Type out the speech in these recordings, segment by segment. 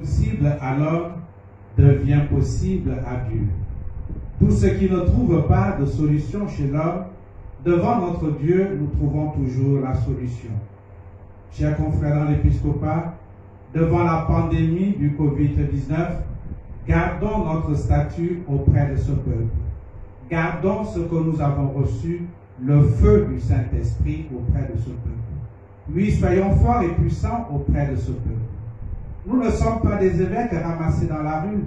Possible à l'homme devient possible à Dieu. Tout ce qui ne trouve pas de solution chez l'homme, devant notre Dieu, nous trouvons toujours la solution. Chers confrères dans l'épiscopat, devant la pandémie du Covid-19, gardons notre statut auprès de ce peuple. Gardons ce que nous avons reçu, le feu du Saint-Esprit auprès de ce peuple. Oui, soyons forts et puissants auprès de ce peuple. Nous ne sommes pas des évêques ramassés dans la rue.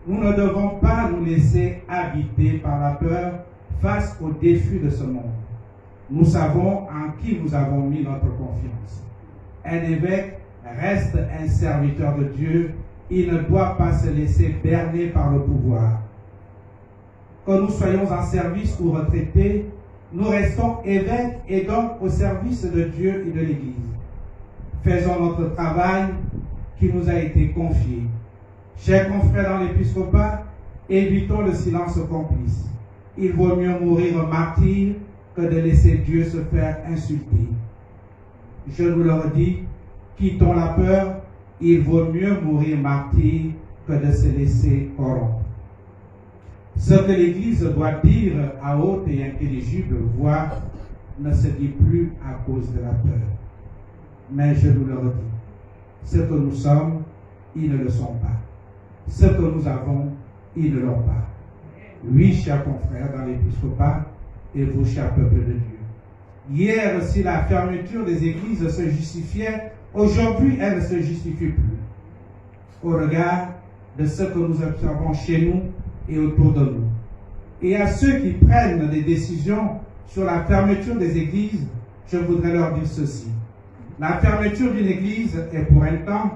Nous ne devons pas nous laisser habiter par la peur face aux défis de ce monde. Nous savons en qui nous avons mis notre confiance. Un évêque reste un serviteur de Dieu. Il ne doit pas se laisser berner par le pouvoir. Que nous soyons en service ou retraités, nous restons évêques et donc au service de Dieu et de l'Église. Faisons notre travail qui nous a été confié. Chers confrères dans l'épiscopat, évitons le silence complice. Il vaut mieux mourir martyr que de laisser Dieu se faire insulter. Je vous le redis, quittons la peur, il vaut mieux mourir martyr que de se laisser corrompre. Ce que l'Église doit dire à haute et intelligible voix ne se dit plus à cause de la peur. Mais je vous le redis, ce que nous sommes, ils ne le sont pas. Ce que nous avons, ils ne l'ont pas. Oui, chers confrères dans l'épiscopat et vous, chers peuple de Dieu. Hier, si la fermeture des églises se justifiait, aujourd'hui, elle ne se justifie plus. Au regard de ce que nous observons chez nous et autour de nous. Et à ceux qui prennent des décisions sur la fermeture des églises, je voudrais leur dire ceci. La fermeture d'une église est pour un temps,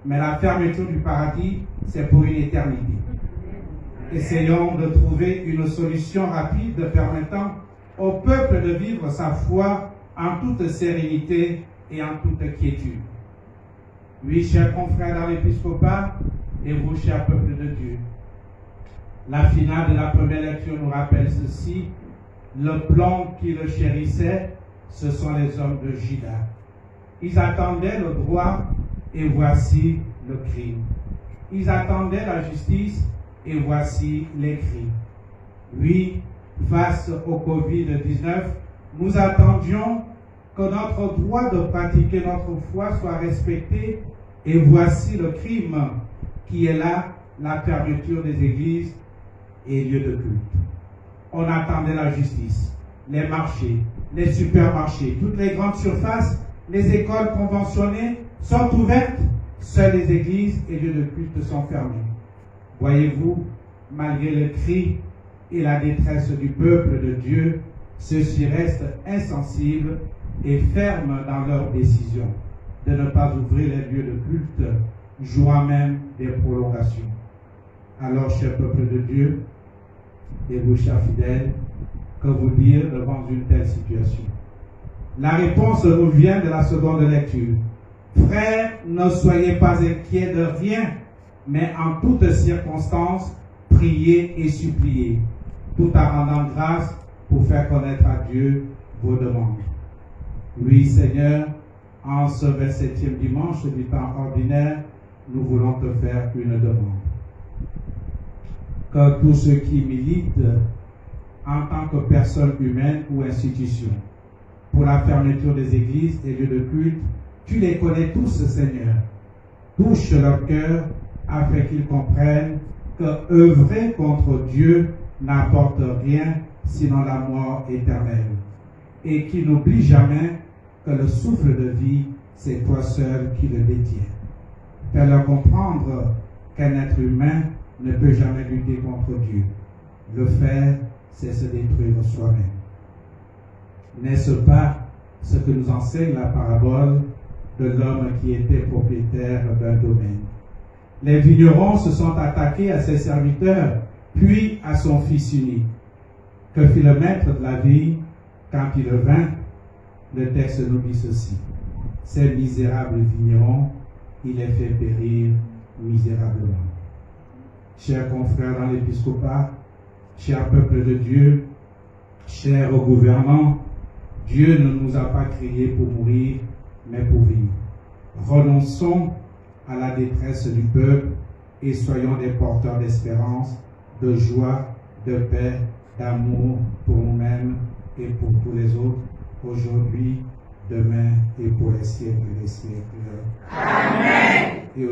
mais la fermeture du paradis, c'est pour une éternité. Essayons de trouver une solution rapide permettant au peuple de vivre sa foi en toute sérénité et en toute quiétude. Oui, chers confrères dans l'épiscopat et vous, chers peuple de Dieu, la finale de la première lecture nous rappelle ceci. Le plan qui le chérissait, ce sont les hommes de Juda. Ils attendaient le droit et voici le crime. Ils attendaient la justice et voici les crimes. Oui, face au Covid-19, nous attendions que notre droit de pratiquer notre foi soit respecté et voici le crime qui est là, la fermeture des églises et lieux de culte. On attendait la justice, les marchés, les supermarchés, toutes les grandes surfaces, les écoles conventionnées sont ouvertes, seules les églises et lieux de culte sont fermés. Voyez-vous, malgré le cri et la détresse du peuple de Dieu, ceux-ci restent insensibles et fermes dans leur décision de ne pas ouvrir les lieux de culte, jouant même des prolongations. Alors, cher peuple de Dieu, et vous, chers fidèles, que vous dire devant une telle situation? La réponse nous vient de la seconde lecture. Frères, ne soyez pas inquiets de rien, mais en toutes circonstances, priez et suppliez, tout en rendant grâce pour faire connaître à Dieu vos demandes. Oui, Seigneur, en ce 27e dimanche du temps ordinaire, nous voulons te faire une demande. Que tous ceux qui militent en tant que personnes humaines ou institutions pour la fermeture des églises et lieux de culte, tu les connais tous, Seigneur. Touche leur cœur afin qu'ils comprennent que œuvrer contre Dieu n'apporte rien sinon la mort éternelle. Et qu'ils n'oublient jamais que le souffle de vie, c'est toi seul qui le détiens. Fais-leur comprendre qu'un être humain ne peut jamais lutter contre Dieu. Le faire, c'est se détruire soi-même. N'est-ce pas ce que nous enseigne la parabole de l'homme qui était propriétaire d'un domaine? Les vignerons se sont attaqués à ses serviteurs, puis à son fils unique. Que fit le maître de la vigne quand il vint? Le texte nous dit ceci. Ces misérables vignerons, il les fait périr misérablement. Chers confrères dans l'épiscopat, chers peuple de Dieu, chers gouvernants, Dieu ne nous a pas créés pour mourir, mais pour vivre. Renonçons à la détresse du peuple et soyons des porteurs d'espérance, de joie, de paix, d'amour pour nous-mêmes et pour tous les autres, aujourd'hui, demain et pour les siècles des siècles. Amen. Et aujourd'hui,